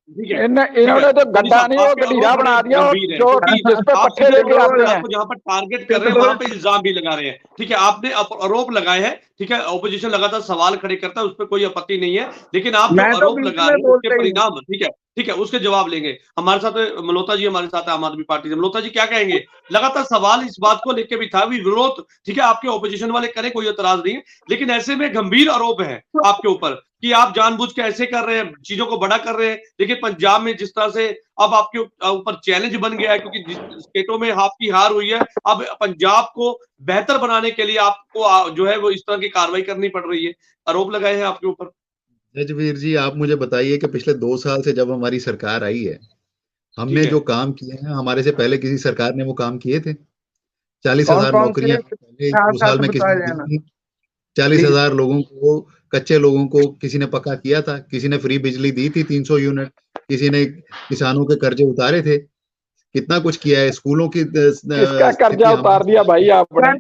इन्होंने तो गड्ढा नहीं वो गड्ढा बना दिया, जो जिस पे पट्टे लेके आते हैं, जहाँ पर टारगेट कर रहे हैं वहां पे इल्जाम भी लगा रहे हैं, ठीक है। आपने आरोप लगाए हैं, ठीक है, ऑपोजिशन लगातार सवाल खड़े करता है, उस पर कोई आपत्ति नहीं है, लेकिन आप जो आरोप लगा रहे हैं उसके परिणाम, ठीक है उसके जवाब लेंगे। हमारे साथ मल्होत्रा जी हमारे साथ है आम आदमी पार्टी से। मल्होत्रा जी क्या कहेंगे? लगातार सवाल इस बात को लेकर भी था, विरोध, ठीक है, आपके ऑपोजिशन वाले करें, कोई एतराज नहीं है, लेकिन ऐसे में गंभीर आरोप है आपके ऊपर कि आप जानबूझ के ऐसे कर रहे हैं, चीजों को बड़ा कर रहे हैं। लेकिन पंजाब में जिस तरह से अब आपके ऊपर चैलेंज बन गया है, क्योंकि जिस स्टेटों में आपकी हार हुई है, अब पंजाब को बेहतर बनाने के लिए आपको जो है वो इस तरह की कार्रवाई करनी पड़ रही है, आरोप लगाए हैं आपके ऊपर। जजवीर जी, आप मुझे बताइए कि पिछले 2 साल से जब हमारी सरकार आई है, हमने जो काम किए हैं, हमारे से पहले किसी सरकार ने वो काम किए थे? 40,000 नौकरियां पहले 2 साल में किसी ने दी? 40,000 लोगों को, कच्चे लोगों को किसी ने पक्का किया था? किसी ने फ्री बिजली दी थी 300 यूनिट? किसी ने किसानों के कर्जे उतारे थे? कितना कुछ किया है स्कूलों की। किसका कर्जा उतार दिया भाई आपने?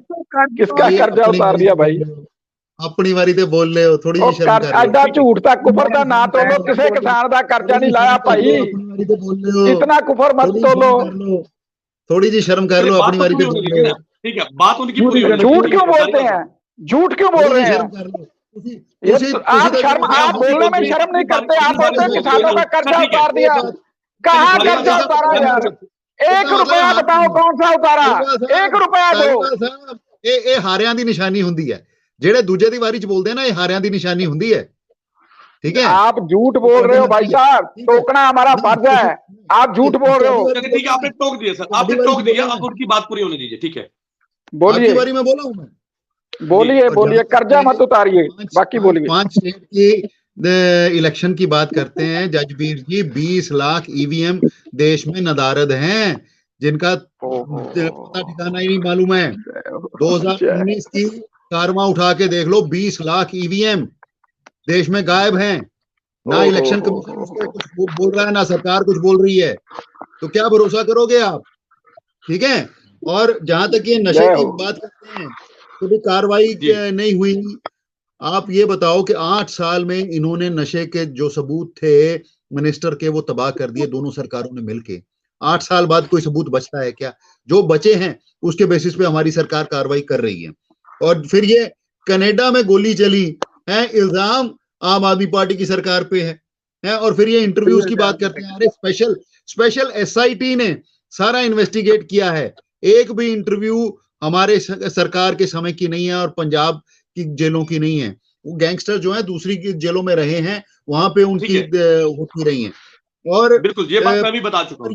किसका कर्जा उतार दिया भाई? अपनी वारी ते बोल रहे हो, थोड़ी जी शर्म कर। एडा झूठ दा कुफर दा ना तोलो, किसी किसान दा कर्जा नहीं लाया भाई, इतना कुफर मत तोलो, थोड़ी जी शर्म कर लो, अपनी वारी पे बोल रहे हो, ठीक है, बात उनकी पूरी होनी। झूठ क्यों बोलते हैं? झूठ क्यों बोल रहे हैं? आप शर्म, आप बोलने में शर्म नहीं करते? आप बोलते हैं किसानों का कर्जा उतार दिया, कहाँ कर्जा उतारा यार? 1 रुपया बताओ कौन सा उतारा? 1 रुपया दो। ਇਹ ਹਾਰਿਆਂ ਦੀ ਨਿਸ਼ਾਨੀ ਹੁੰਦੀ ਹੈ, ਜਿਹੜੇ ਦੂਜੇ ਦੀ ਵਾਰੀ ਚ ਬੋਲਦੇ ਨਾ, ਇਹ ਹਾਰਿਆਂ ਦੀ ਨਿਸ਼ਾਨੀ ਹੁੰਦੀ है, ठीक है। आप झूठ बोल रहे हो भाई साहब, टोकना हमारा फर्ज है, आप झूठ बोल रहे हो। ठीक है, आपने टोक दिया सर, आपने टोक दिया, अब उनकी बात पूरी होने दीजिए, ठीक है। बोलिए, बारी में बोला हूं मैं, बोलिए कर्जा मत उतारिए, बाकी बोलिए। 5 स्टेट की इलेक्शन की बात करते हैं जजबीर जी, 20 लाख ईवीएम देश में नदारद हैं, जिनका पता ठिकाना ही नहीं मालूम है। 2019 की कारवा उठा के देख लो, 20 लाख ईवीएम देश में गायब हैं। ना इलेक्शन कमीशन कुछ बोल रहा है, ना सरकार कुछ बोल रही है, तो क्या भरोसा करोगे आप? ठीक है। और जहां तक ये नशे की बात करते हैं, तो भी कार्रवाई नहीं हुई। आप ये बताओ कि 8 साल में इन्होंने नशे के जो सबूत थे मिनिस्टर के, वो तबाह कर दिए दोनों सरकारों ने मिलके। 8 साल बाद कोई सबूत बचता है क्या? जो बचे हैं उसके बेसिस पे हमारी सरकार कार्रवाई कर रही है। और फिर ये कनाडा में गोली चली है, इल्जाम आम आदमी पार्टी की सरकार पे है। और फिर ये इंटरव्यूज की बात करते हैं, अरे स्पेशल एसआईटी ने सारा इन्वेस्टिगेट किया है, एक भी इंटरव्यू हमारे सरकार के समय की नहीं है और पंजाब की जेलों की नहीं है। वो गैंगस्टर जो है दूसरी की जेलों में रहे हैं, वहां पे उनकी होती रही है। और बिल्कुल ये बात मैं भी बता चुका हूं।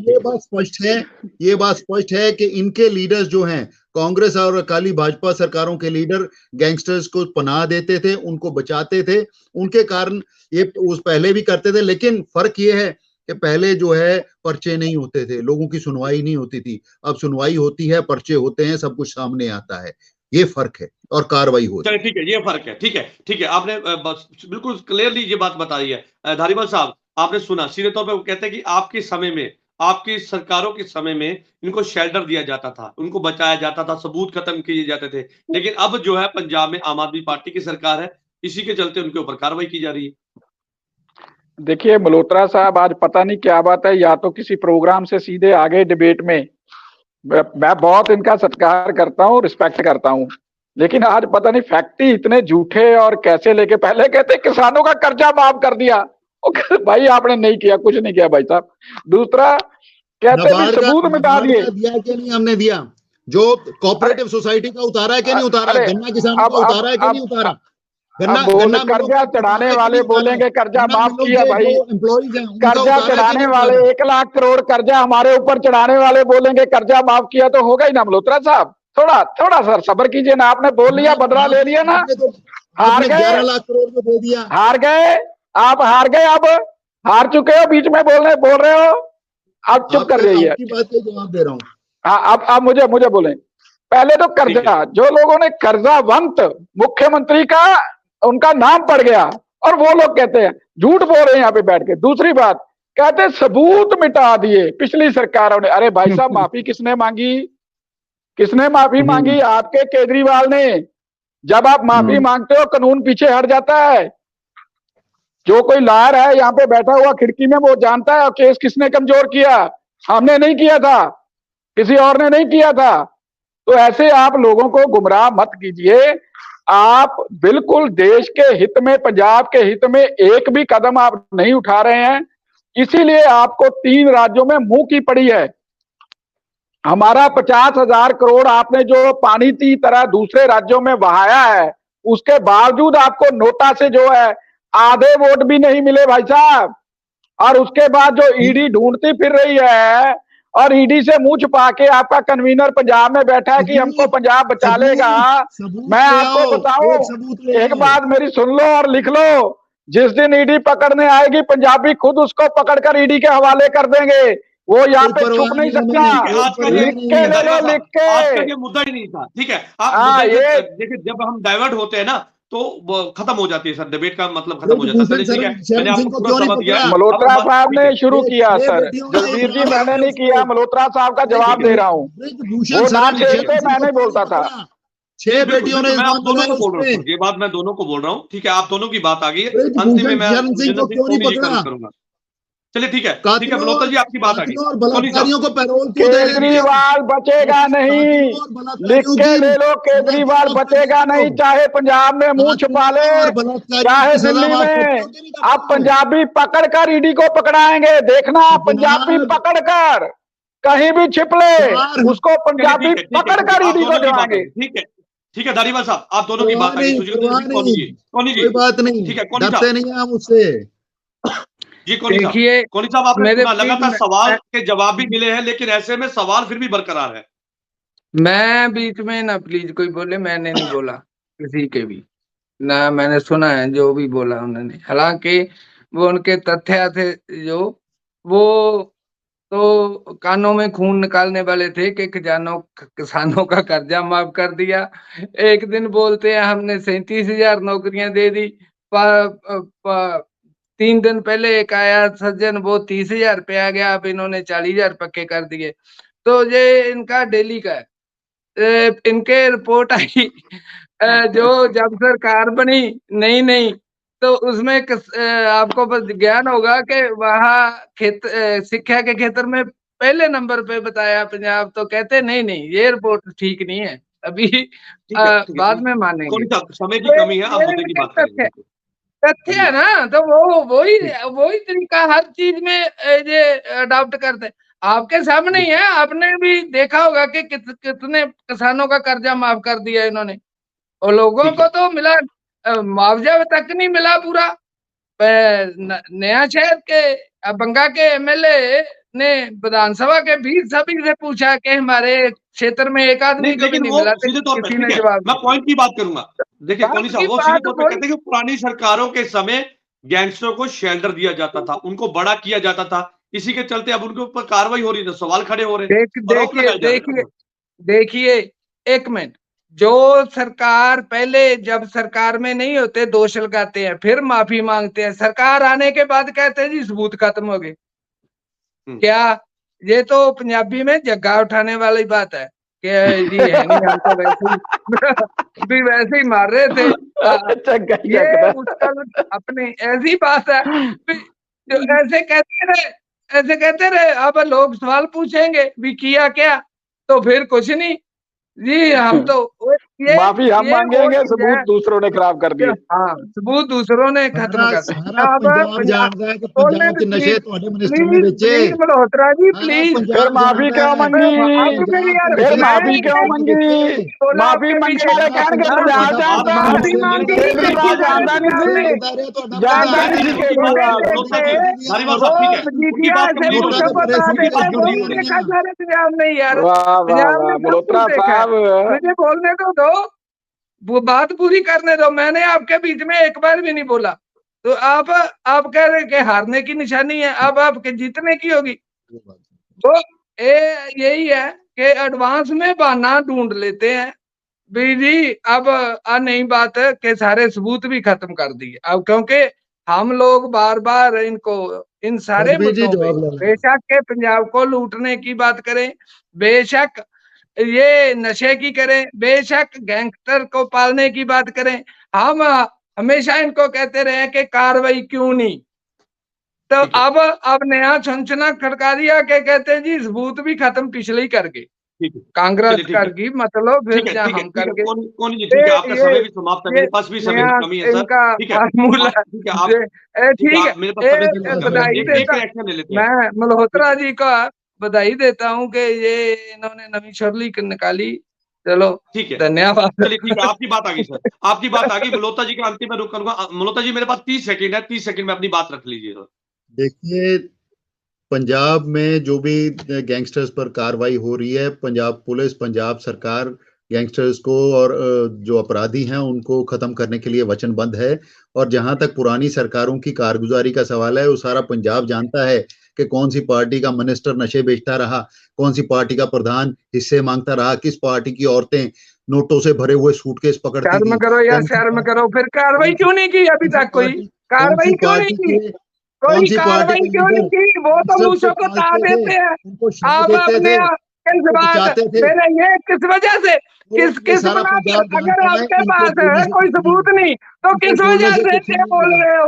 ये बात स्पष्ट है कि इनके लीडर्स जो हैं, कांग्रेस और अकाली भाजपा सरकारों के लीडर गैंगस्टर्स को पनाह देते थे, उनको बचाते थे, उनके कारण ये उस पहले भी करते थे। लेकिन फर्क ये है कि पहले जो है पर्चे नहीं होते थे, लोगों की सुनवाई नहीं होती थी, अब सुनवाई होती है, पर्चे होते हैं, सब कुछ सामने आता है। ये फर्क है और कार्रवाई होती है। ठीक है, ये फर्क है, ठीक है, आपने बिल्कुल क्लियरली ये बात बताई है। धारीवाल साहब, आपने सुना, सीधे तौर पे वो कहते हैं कि आपके समय में, आपकी सरकारों के समय में इनको शेल्टर दिया जाता था, उनको बचाया जाता था, सबूत खत्म किए जाते थे। लेकिन अब जो है पंजाब में आम आदमी पार्टी की सरकार है, इसी के चलते उनके ऊपर कार्रवाई की जा रही है। देखिए मल्होत्रा साहब, आज पता नहीं क्या बात है, या तो किसी प्रोग्राम से सीधे आगे डिबेट में, मैं बहुत इनका सत्कार करता हूँ, रिस्पेक्ट करता हूँ, लेकिन आज पता नहीं फैक्ट ही इतने झूठे और कैसे लेके, पहले कहते किसानों का कर्जा माफ कर दिया, भाई आपने नहीं किया, कुछ नहीं किया भाई साहब। दूसरा कहते हैं सबूत मिटा दिए, दिया कि नहीं हमने दिया? जो कोऑपरेटिव सोसाइटी का उतारा है कि नहीं उतारा? गन्ना किसान का उतारा है कि नहीं उतारा? गन्ना कर्जा चढ़ाने वाले बोलेंगे कर्जा माफ किया भाई, कर्जा चढ़ाने वाले 1 लाख करोड़ कर्जा हमारे ऊपर चढ़ाने वाले बोलेंगे कर्जा माफ किया, तो होगा ही ना मल्होत्रा साहब। थोड़ा थोड़ा सर सब्र कीजिए ना, आपने बोल लिया, बदला ले लिया ना, हार गए, 11 लाख करोड़ को दे दिया, हार गए, आप हार गए, अब हार चुके हो, बीच में बोल रहे हो, आप चुप कर जाइए। आपकी बात का जवाब दे रहा हूँ। हाँ, अब मुझे बोले, पहले तो कर्जा, जो लोगों ने कर्जावंत मुख्यमंत्री का उनका नाम पड़ गया, और वो लोग कहते हैं, झूठ बोल रहे हैं यहाँ पे बैठ के। दूसरी बात, कहते सबूत मिटा दिए पिछली सरकारों ने। अरे भाई साहब, माफी किसने मांगी? किसने माफी मांगी? आपके केजरीवाल ने। जब आप माफी मांगते हो, कानून पीछे हट जाता है। जो कोई लायर है यहाँ पे बैठा हुआ खिड़की में, वो जानता है केस किसने कमजोर किया। हमने नहीं किया था, किसी और ने नहीं किया था। तो ऐसे आप लोगों को गुमराह मत कीजिए। आप बिल्कुल देश के हित में, पंजाब के हित में एक भी कदम आप नहीं उठा रहे हैं, इसीलिए आपको 3 राज्यों में मुंह की पड़ी है। हमारा 50,000 करोड़ आपने जो पानी की तरह दूसरे राज्यों में बहाया है, उसके बावजूद आपको नोटा से जो है आधे वोट भी नहीं मिले भाई साहब। और उसके बाद जो ईडी ढूंढती फिर रही है, और ईडी से मुंह छुपा के आपका कन्वीनर पंजाब में बैठा है कि हमको पंजाब बचा लेगा। मैं आपको बताऊं, एक बात मेरी सुन लो और लिख लो, जिस दिन ईडी पकड़ने आएगी, पंजाबी खुद उसको पकड़कर ईडी के हवाले कर देंगे। वो यहाँ पे छुप नहीं सकता। लिख के ले लो, लिख के। आज का ये मुद्दा ही नहीं था, ठीक है। आप देखिए, जब हम डाइवर्ट होते हैं ना, तो खत्म हो जाती है सर, डिबेट का मतलब खत्म हो जाता है। ठीक है, मैंने आपको पूरा समझ दिया। मल्होत्रा साहब ने शुरू किया सर, जसवीर जी मैंने नहीं किया, मल्होत्रा साहब का जवाब दे रहा हूँ। वो नाम छेड़ते, मैं नहीं बोलता था। 6 बेटियों ने, मैं आप दोनों को बोल रहा हूँ, ये बात मैं दोनों को बोल रहा हूँ, ठीक है। आप दोनों की बात आ गई है, अंतिम में मैं करूंगा। चलिए ठीक है, ठीक है मल्होत्रा जी, आपकी बात आ गई। बलात्कारियों को पैरोल केजरीवाल बचेगा नहीं, लिख के ले लो, केजरीवाल बचेगा नहीं, चाहे पंजाब में मुंह छुपा ले, चाहे दिल्ली में। अब पंजाबी पकड़कर ईडी को पकड़ाएंगे, देखना, पंजाबी पकड़कर कहीं भी छिप ले, उसको पंजाबी पकड़कर ईडी को दिलाएंगे। ठीक है धारीवाल साहब, आप दोनों की बात आ गई। कोई बात नहीं, ठीक है, डरते नहीं हम उससे। जी कोनी साहब, आपने सुना, लगातार सवाल के जवाब भी मिले हैं, लेकिन ऐसे में सवाल फिर भी बरकरार है। मैं बीच में ना प्लीज कोई बोले, मैंने नहीं बोला किसी के भी ना, मैंने सुना है जो भी बोला उन्होंने। हालांकि वो उनके तथ्य थे, जो वो तो कानों में खून निकालने वाले थे कि किसानों का कर्जा माफ कर दिया। एक दिन बोलते हैं हमने 37,000 नौकरियां दे दी। 3 दिन पहले एक आया सज्जन, वो 30,000 पे आ गया, अब इन्होंने 40,000 पक्के कर दिए। तो ये इनका डेली का है। इनके रिपोर्ट आई जो जब सरकार बनी नहीं तो उसमें आपको बस ज्ञान होगा कि वहाँ शिक्षा के क्षेत्र में पहले नंबर पे बताया पंजाब, तो कहते नहीं ये रिपोर्ट ठीक नहीं है, अभी बाद में मानेंगे। समय की कमी है, आप मुद्दे की बात करेंगे। तथ्य है ना, तो वही तरीका हर चीज में ये अडॉप्ट करते। आपके सामने ही है, आपने भी देखा होगा कि कितने किसानों का कर्जा माफ कर दिया इन्होंने, और लोगों को तो मिला, मुआवजा तक नहीं मिला पूरा। नया शहर के बंगा के एमएलए ने विधानसभा के बीच सभी से पूछा कि हमारे क्षेत्र में एक आदमी को भी नहीं मिला, किसी ने जवाब। मैं पॉइंट की बात करूंगा। देखिए कोनी साहब, वो सीधे तौर पे कहते हैं कि पुरानी सरकारों के समय गैंगस्टरों को शेल्टर दिया जाता था, उनको बड़ा किया जाता था, इसी के चलते अब उनके ऊपर कार्रवाई हो रही है, सवाल खड़े हो रहे हैं। देखिए एक मिनट, जो सरकार पहले जब सरकार में नहीं होते दोष लगाते हैं, फिर माफी मांगते हैं, सरकार आने के बाद कहते हैं जी सबूत खत्म हो गए। क्या ये तो पंजाबी में जग्गा उठाने वाली बात है कि जी है नहीं, हम तो वैसे ही मार रहे थे। ये अपनी ऐसी बात है, जो ऐसे कहते रहे। अब लोग सवाल पूछेंगे भी किया क्या, तो फिर कुछ नहीं जी, हम तो माफी हम ये मांगेंगे, वो चीज है। सबूत दूसरों ने खराब कर दिए। हाँ, सबूत दूसरों ने खत्म सारा कर सारा दिया। अब पंजाब पंजाब जानता है कि बोलने पंजाब दो के नशे प्लीज, ਤੁਹਾਡੇ मिनिस्टर ने प्लीज बेचे। प्लीज मल्होत्रा जी सारा प्लीज। फिर पंजाब माफी जानता क्यों है मांगी? अब फिर पंजाब यार के फिर नशे माफी क्यों पंजाब ने मांगी? बेचे। बोला माफी आपके मंगे पीछे तो सारा कहणगे पंजाब पंजाब ਤੁਹਾਡਾ जानता पंजाब है, ने माफी मांगी बेचे। केजरीवाल सारे जानता नहीं पंजाब सी, ने जानता रहे ਤੁਹਾਡਾ जानता पंजाब नहीं सी उनकी बात बोले केजरीवाल। मल्होत्रा जी, थे धारीवाल वो साहब ठीक है, उनकी मजीठिया बात ऐसे कंप्लीट हो नोटा जाए। के मुझको बता प्रेस उनकी मीट बात देते जुड़ी कंप्लीट बोल हो जा के जाए। रही हैं। सारे पंजाब ने यार, वाह वाह पंजाब वाह, ने सब कुछ मल्होत्रा देखा है। साहब। मुझे बोलने तो दो, वो बात पूरी करने दो। मैंने आपके बीच में एक बार भी नहीं बोला, तो आप कह रहे कि हारने की निशानी है, अब आपके जीतने की होगी। तो यही है कि एडवांस में बहाना ढूंढ लेते हैं भी जी। अब नई बात है कि सारे सबूत भी खत्म कर दिए अब, क्योंकि हम लोग बार बार इनको इन सारे तजवीर जी मुद्दों पे जवाब ले लें। बेशक के पंजाब को लूटने की बात करें, बेशक ये नशे की करें, बेशक गैंगस्टर को पालने की बात करें, हम हमेशा इनको कहते रहे कि कार्रवाई क्यों नहीं। तो ठीक है, अब नया छंछना खड़का दिया कि कहते हैं जी सबूत भी खत्म पिछले ही कर गए, ठीक है, कांग्रेस चलिए ठीक कर है, गई, मतलब फिर ठीक है, जहाँ ठीक है, हम ठीक कर है, गए। कौन जी, ठीक है, आपका समय भी समाप्त है, ये मेरे पास भी समय नया की कमी है सर। इनका ठीक है, फार्मूला ठीक है, आप ठीक है, ठीक आप मेरे पास समय की है। कमी है, बधाई एक देता रिएक्शन ले लेते हैं। मैं ठीक मल्होत्रा है, जी का बधाई देता हूँ कि ये इन्होंने नवी शरली निकाली। चलो ठीक है, धन्यवाद। चलिए ठीक है, आपकी बात आ गई सर, आपकी बात आ गई। मल्होत्रा जी का अंतिम में रुक करूंगा। मल्होत्रा जी मेरे पास 30 सेकंड है, 30 सेकंड में अपनी बात रख लीजिए सर। देखिए, पंजाब में जो भी गैंगस्टर्स पर कार्रवाई हो रही है, पंजाब पुलिस, पंजाब सरकार गैंगस्टर्स को और जो अपराधी हैं उनको खत्म करने के लिए वचनबद्ध है। और जहां तक पुरानी सरकारों की कारगुजारी का सवाल है, वो सारा पंजाब जानता है कि कौन सी पार्टी का मिनिस्टर नशे बेचता रहा, कौन सी पार्टी का प्रधान हिस्से मांगता रहा, किस पार्टी की औरतें नोटों से भरे हुए सूटकेस पकड़ती शर्म थी, करो यार, कौन सी शर्म पार्टी करो। फिर कार्रवाई कौन सी क्यों नहीं की अभी कौन सी तक? कोई पार्टी कौन सी कार्रवाई क्यों नहीं पार्टी की? के कौन कोई सी पार्टी कार्रवाई के क्यों नहीं लीडर की? वो तो गैंगस्टर्स को मूसों को तार पालते थे, देते हैं। उनको शह आप देते अपने थे, किस उनको बात बचाते थे। फिर ये किस वजह से, तो किस ये किस सारा बना पर? पंजाब अगर जानता है, आपके इनके पास बोलने है से कोई कुछ नहीं सबूत होगा, नहीं, तो इनके किस बोलने वजह से से कुछ ये नहीं बोल होगा, रहे हो?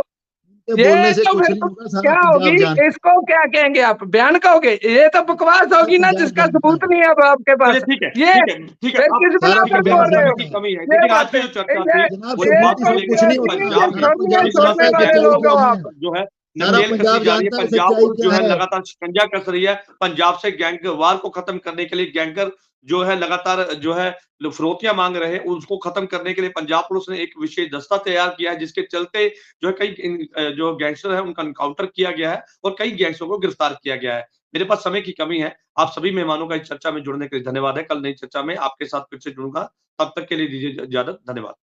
इनके ये बोलने से तो कुछ फिर नहीं होगा, सारा क्या पंजाब होगी? जानता है, इसको क्या कहेंगे आप? बयान कहोगे? ये तो बकवास सारा होगी ना, पंजाब जिसका जानता सबूत है, नहीं है अब आपके चलिए पास। ठीक है, ये ठीक है, ठीक है, फिर आप किस बना सारा ठीक है, पर मेरे पंजाब बोल पास रहे समय हो? की जानता है। कमी है, ये लेकिन आज बात की है। जो चर्चा ये थी जनाब, वो इस ये बात सबूत को से लेकर कुछ है नहीं कि होगा, पंजाब सारा में पंजाब जिस तरह जानता से है वाले सच्चाई गैंगस्टर लोग क्या हो को है, आप। जो है सारा नकेल कसी पंजाब जा रही है, जानता है पंजाब सच्चाई पुलिस जो क्या है है। लगातार शिकंजा कस रही है, पंजाब से गैंगवार को खत्म करने के लिए गैंगर जो है लगातार जो है फिरौतियां मांग रहे हैं, उसको खत्म करने के लिए पंजाब पुलिस ने एक विशेष दस्ता तैयार किया है, जिसके चलते जो है कई जो गैंगस्टर है उनका एनकाउंटर किया गया है और कई गैंगस्टरों को गिरफ्तार किया गया है। मेरे पास समय की कमी है। आप सभी मेहमानों का इस चर्चा में जुड़ने के लिए धन्यवाद है। कल नई चर्चा में आपके साथ फिर से जुड़ूंगा। तब तक के लिए दीजिए इजाजत। धन्यवाद।